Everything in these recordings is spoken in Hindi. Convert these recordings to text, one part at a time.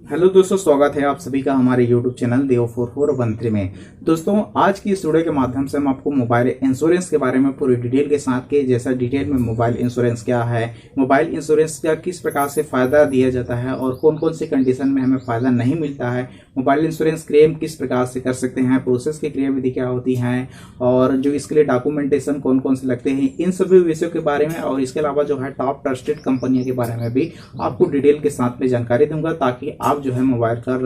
हेलो दोस्तों, स्वागत है आप सभी का हमारे YouTube चैनल देव4413 में। दोस्तों, आज की इस वीडियो के माध्यम से हम आपको मोबाइल इंश्योरेंस के बारे में पूरी डिटेल के साथ के जैसा डिटेल में मोबाइल इंश्योरेंस क्या है, मोबाइल इंश्योरेंस का किस प्रकार से फायदा दिया जाता है और कौन कौन सी कंडीशन में हमें फायदा नहीं मिलता है, मोबाइल इंश्योरेंस क्लेम किस प्रकार से कर सकते हैं, प्रोसेस की क्रिया विधि क्या होती है और जो इसके लिए डॉक्यूमेंटेशन कौन कौन से लगते हैं, इन सभी विषयों के बारे में और इसके अलावा जो है टॉप ट्रस्टेड कंपनियों के बारे में भी आपको डिटेल के साथ में जानकारी दूंगा ताकि आप जो है मोबाइल का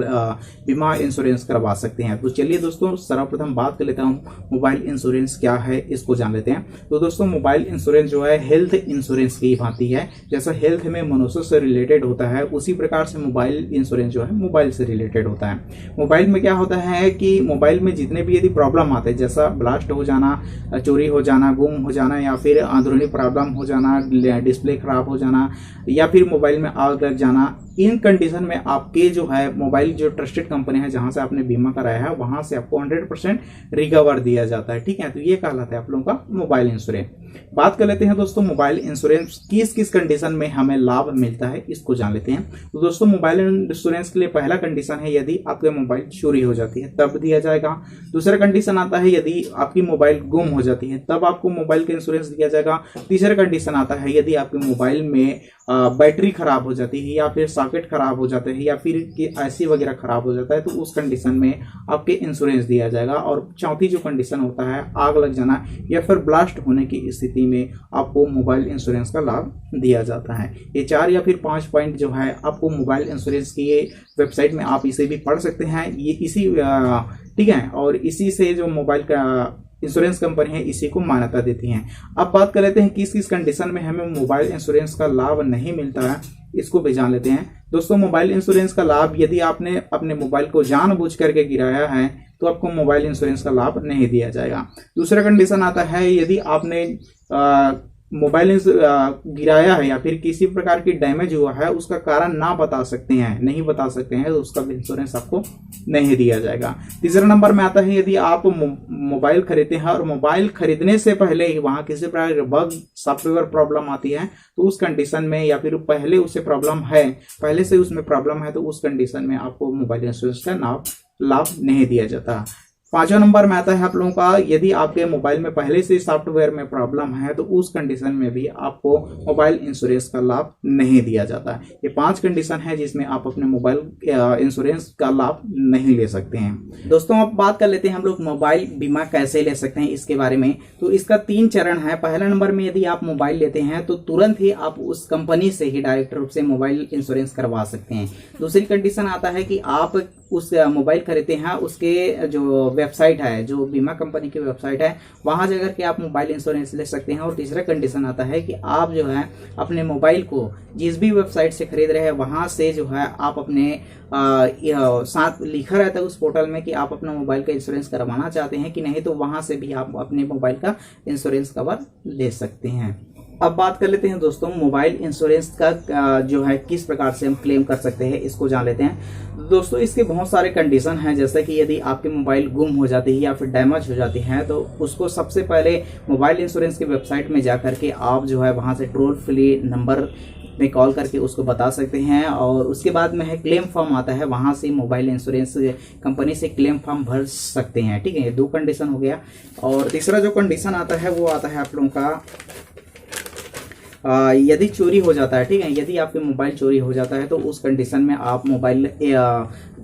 बीमा इंश्योरेंस करवा सकते हैं। तो चलिए दोस्तों, सर्वप्रथम बात कर लेता हूं मोबाइल इंश्योरेंस क्या है, इसको जान लेते हैं। तो दोस्तों, मोबाइल इंश्योरेंस जो है हेल्थ इंश्योरेंस की भांति है। जैसा हेल्थ में मनुष्य से रिलेटेड होता है, उसी प्रकार से मोबाइल इंश्योरेंस जो है मोबाइल से रिलेटेड होता है। मोबाइल में क्या होता है कि मोबाइल में जितने भी यदि प्रॉब्लम आते हैं, जैसा ब्लास्ट हो जाना, चोरी हो जाना, गुम हो जाना या फिर अंदरूनी प्रॉब्लम हो जाना, डिस्प्ले खराब हो जाना या फिर मोबाइल में आग लग जाना, इन कंडीशन में आपके जो है मोबाइल जो ट्रस्टेड कंपनी है जहां से आपने बीमा कराया है वहां से आपको 100% रिकवर दिया जाता है। ठीक है, तो ये कहलाता है आप लोगों का मोबाइल इंश्योरेंस। बात कर लेते हैं दोस्तों, मोबाइल इंश्योरेंस किस किस कंडीशन में हमें लाभ मिलता है, इसको जान लेते हैं। तो दोस्तों, मोबाइल इंश्योरेंस के लिए पहला कंडीशन है यदि आपके मोबाइल चोरी हो जाती है तब दिया जाएगा। दूसरा कंडीशन आता है यदि आपकी मोबाइल गुम हो जाती है तब आपको मोबाइल का इंश्योरेंस दिया जाएगा। तीसरा कंडीशन आता है यदि आपके मोबाइल में बैटरी खराब हो जाती है या फिर सॉकेट खराब हो जाते हैं या फिर आईसी वगैरह खराब हो जाता है तो उस कंडीशन में आपके इंश्योरेंस दिया जाएगा। और चौथी जो कंडीशन होता है आग लग जाना या फिर ब्लास्ट होने की स्थिति में आपको मोबाइल इंश्योरेंस का लाभ दिया जाता है। ये 4 या फिर 5 पॉइंट जो है आपको मोबाइल इंश्योरेंस की वेबसाइट में आप इसे भी पढ़ सकते हैं। ये इसी ठीक है, और इसी से जो मोबाइल का इंश्योरेंस कंपनी है इसी को मान्यता देती हैं। अब बात कर लेते हैं किस किस कंडीशन में हमें मोबाइल इंश्योरेंस का लाभ नहीं मिलता है, इसको भी जान लेते हैं। दोस्तों, मोबाइल इंश्योरेंस का लाभ यदि आपने अपने मोबाइल को जानबूझ करके गिराया है तो आपको मोबाइल इंश्योरेंस का लाभ नहीं दिया जाएगा। दूसरा कंडीशन आता है यदि आपने मोबाइल गिराया है या फिर किसी प्रकार की डैमेज हुआ है, उसका कारण नहीं बता सकते हैं तो उसका इंश्योरेंस आपको नहीं दिया जाएगा। तीसरा नंबर में आता है यदि आप मोबाइल खरीदते हैं और मोबाइल खरीदने से पहले ही वहां किसी प्रकार की बग सॉफ्टवेयर प्रॉब्लम आती है तो उस कंडीशन में या फिर पहले से उसमें प्रॉब्लम है तो उस कंडीशन में आपको मोबाइल इंश्योरेंस का लाभ नहीं दिया जाता। 5वां नंबर में आता है आप लोगों का यदि आपके मोबाइल में पहले से सॉफ्टवेयर में प्रॉब्लम है तो उस कंडीशन में भी आपको मोबाइल इंश्योरेंस का लाभ नहीं दिया जाता। ये 5 कंडीशन है जिसमें आप अपने मोबाइल इंश्योरेंस का लाभ नहीं ले सकते हैं। दोस्तों, अब बात कर लेते हैं हम लोग मोबाइल बीमा कैसे ले सकते हैं इसके बारे में। तो इसका 3 चरण है। पहला नंबर में यदि आप मोबाइल लेते हैं तो तुरंत ही आप उस कंपनी से ही डायरेक्ट रूप से मोबाइल इंश्योरेंस करवा सकते हैं। दूसरी कंडीशन आता है कि आप उस मोबाइल खरीदते हैं, उसके जो वेबसाइट है, जो बीमा कंपनी की वेबसाइट है, वहां जाकर के आप मोबाइल इंश्योरेंस ले सकते हैं। और तीसरा कंडीशन आता है कि आप जो है अपने मोबाइल को जिस भी वेबसाइट से खरीद रहे हैं वहां से जो है आप अपने साथ लिखा रहता है उस पोर्टल में कि आप अपना मोबाइल का इंश्योरेंस करवाना चाहते हैं कि नहीं, तो वहां से भी आप अपने मोबाइल का इंश्योरेंस कवर ले सकते हैं। अब बात कर लेते हैं दोस्तों, मोबाइल इंश्योरेंस का जो है किस प्रकार से हम क्लेम कर सकते हैं, इसको जान लेते हैं। दोस्तों, इसके बहुत सारे कंडीशन हैं, जैसे कि यदि आपकी मोबाइल गुम हो जाती है या फिर डैमेज हो जाती है तो उसको सबसे पहले मोबाइल इंश्योरेंस की वेबसाइट में जा करके आप जो है वहां से टोल फ्री नंबर में कॉल करके उसको बता सकते हैं। और उसके बाद में है क्लेम फॉर्म आता है, वहां से मोबाइल इंश्योरेंस कंपनी से क्लेम फॉर्म भर सकते हैं। ठीक है, ये 2 कंडीशन हो गया। और तीसरा जो कंडीशन आता है वो आता है आप लोगों का यदि चोरी हो जाता है। ठीक है, यदि आपके मोबाइल चोरी हो जाता है तो उस कंडीशन में आप मोबाइल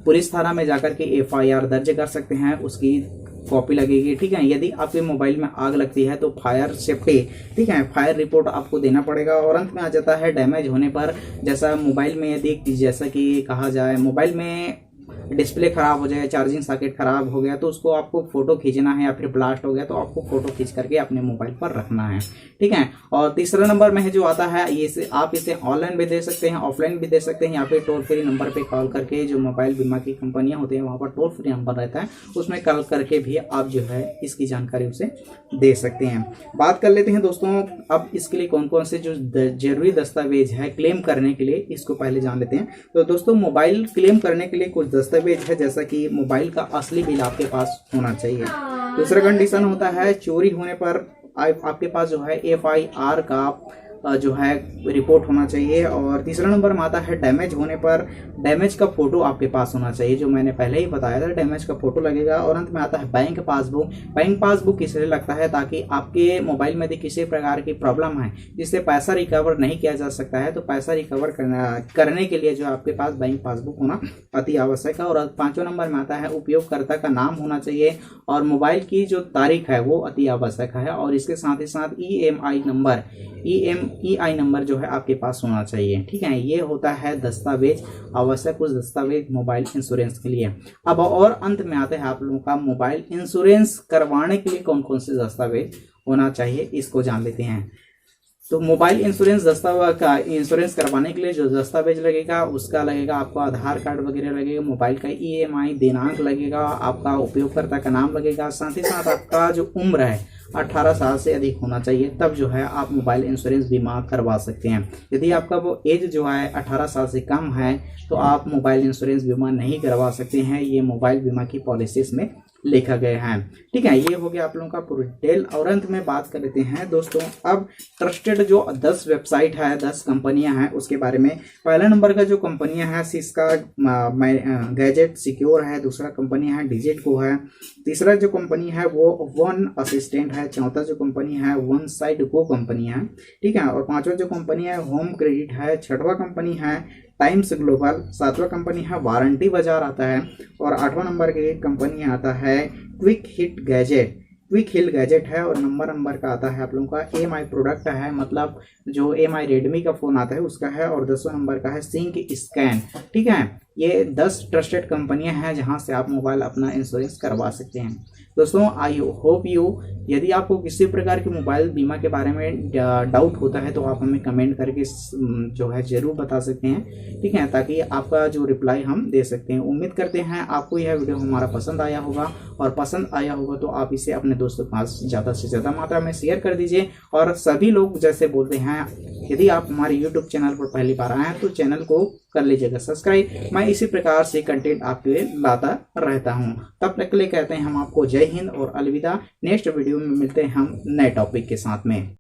पुलिस थाना में जाकर के FIR दर्ज कर सकते हैं, उसकी कॉपी लगेगी। ठीक है, यदि आपके मोबाइल में आग लगती है तो फायर सेफ्टी, ठीक है, फायर रिपोर्ट आपको देना पड़ेगा। और अंत में आ जाता है डैमेज होने पर, जैसा मोबाइल में यदि जैसा कि कहा जाए मोबाइल में डिस्प्ले खराब हो जाए, चार्जिंग सॉकेट खराब हो गया तो उसको आपको फोटो खींचना है, या फिर ब्लास्ट हो गया तो आपको फोटो खींच करके अपने मोबाइल पर रखना है। ठीक है, और तीसरा नंबर में है जो आता है ये आप इसे ऑनलाइन भी दे सकते हैं, ऑफलाइन भी दे सकते हैं, या फिर टोल फ्री नंबर पे कॉल करके, जो मोबाइल बीमा की कंपनियां होती हैं वहां पर टोल फ्री नंबर रहता है, उसमें कॉल करके भी आप जो है इसकी जानकारी उसे दे सकते हैं। बात कर लेते हैं दोस्तों, अब इसके लिए कौन कौन से जो जरूरी दस्तावेज है क्लेम करने के लिए, इसको पहले जान लेते हैं। तो दोस्तों, मोबाइल क्लेम करने के लिए कुछ दस्तावेज है, जैसा कि मोबाइल का असली बिल आपके पास होना चाहिए। दूसरा कंडीशन होता है चोरी होने पर आपके पास जो है FIR का जो है रिपोर्ट होना चाहिए। और तीसरा नंबर में आता है डैमेज होने पर डैमेज का फोटो आपके पास होना चाहिए, जो मैंने पहले ही बताया था, डैमेज का फोटो लगेगा। और अंत में आता है बैंक पासबुक। बैंक पासबुक किस लिए लगता है, ताकि आपके मोबाइल में यदि किसी प्रकार की प्रॉब्लम है जिससे पैसा रिकवर नहीं किया जा सकता है, तो पैसा रिकवर करने के लिए जो आपके पास बैंक पासबुक होना अति आवश्यक है। और 5वें नंबर में आता है उपयोगकर्ता का नाम होना चाहिए और मोबाइल की जो तारीख है वो अति आवश्यक है। और इसके साथ ही साथ EMI नंबर जो है आपके पास होना चाहिए। ठीक है, ये होता है दस्तावेज, आवश्यक कुछ दस्तावेज मोबाइल इंश्योरेंस के लिए। अब और अंत में आते हैं आप लोगों का मोबाइल इंश्योरेंस करवाने के लिए कौन कौन से दस्तावेज होना चाहिए, इसको जान लेते हैं। तो मोबाइल इंश्योरेंस इंश्योरेंस करवाने के लिए जो दस्तावेज लगेगा उसका लगेगा आपको आधार कार्ड वगैरह लगेगा, मोबाइल का EMI दिनांक लगेगा, आपका उपयोगकर्ता का नाम लगेगा, साथ ही साथ आपका जो उम्र है 18 साल से अधिक होना चाहिए, तब जो है आप मोबाइल इंश्योरेंस बीमा करवा सकते हैं। यदि आपका वो एज जो है 18 साल से कम है तो आप मोबाइल इंश्योरेंस बीमा नहीं करवा सकते हैं, ये मोबाइल बीमा की पॉलिसीज में लिखा गया है। ठीक है, ये हो गया आप लोगों का पूरी डिटेल। और अंत में बात कर लेते हैं दोस्तों अब ट्रस्टेड जो 10 वेबसाइट है, 10 कंपनियां हैं उसके बारे में। पहला नंबर का जो कंपनियां है सिस्का गैजेट सिक्योर है, दूसरा कंपनी है डिजिटको है, तीसरा जो कंपनी है वो वन असिस्टेंट है, चौथा जो कंपनी है वन साइड गो कंपनी है। ठीक है, और पांचवा जो कंपनी है होम क्रेडिट है, छठवा कंपनी है टाइम्स ग्लोबल, सातवां कंपनी है वारंटी बाजार आता है, और 8वां नंबर की कंपनी आता है क्विक हिल गैजेट है, और नंबर का आता है आप लोगों का EMI प्रोडक्ट है, मतलब जो EMI रेडमी का फोन आता है उसका है, और 10वां नंबर का है सिंक स्कैन। ठीक है, ये 10 ट्रस्टेड कंपनियां हैं जहां से आप मोबाइल अपना इंश्योरेंस करवा सकते हैं। दोस्तों आई होप यदि आपको किसी प्रकार के मोबाइल बीमा के बारे में डाउट होता है तो आप हमें कमेंट करके जो है जरूर बता सकते हैं। ठीक है, ताकि आपका जो रिप्लाई हम दे सकते हैं। उम्मीद करते हैं आपको यह वीडियो हमारा पसंद आया होगा, और पसंद आया होगा तो आप इसे अपने दोस्तों के पास ज़्यादा से ज़्यादा मात्रा में शेयर कर दीजिए। और सभी लोग जैसे बोलते हैं, यदि आप हमारे यूट्यूब चैनल पर पहली बार आए हैं तो चैनल को कर लीजिएगा सब्सक्राइब। मैं इसी प्रकार से कंटेंट आपके लिए लाता रहता हूं। तब तक के लिए कहते हैं हम आपको जय हिंद और अलविदा। नेक्स्ट वीडियो में मिलते हैं हम नए टॉपिक के साथ में।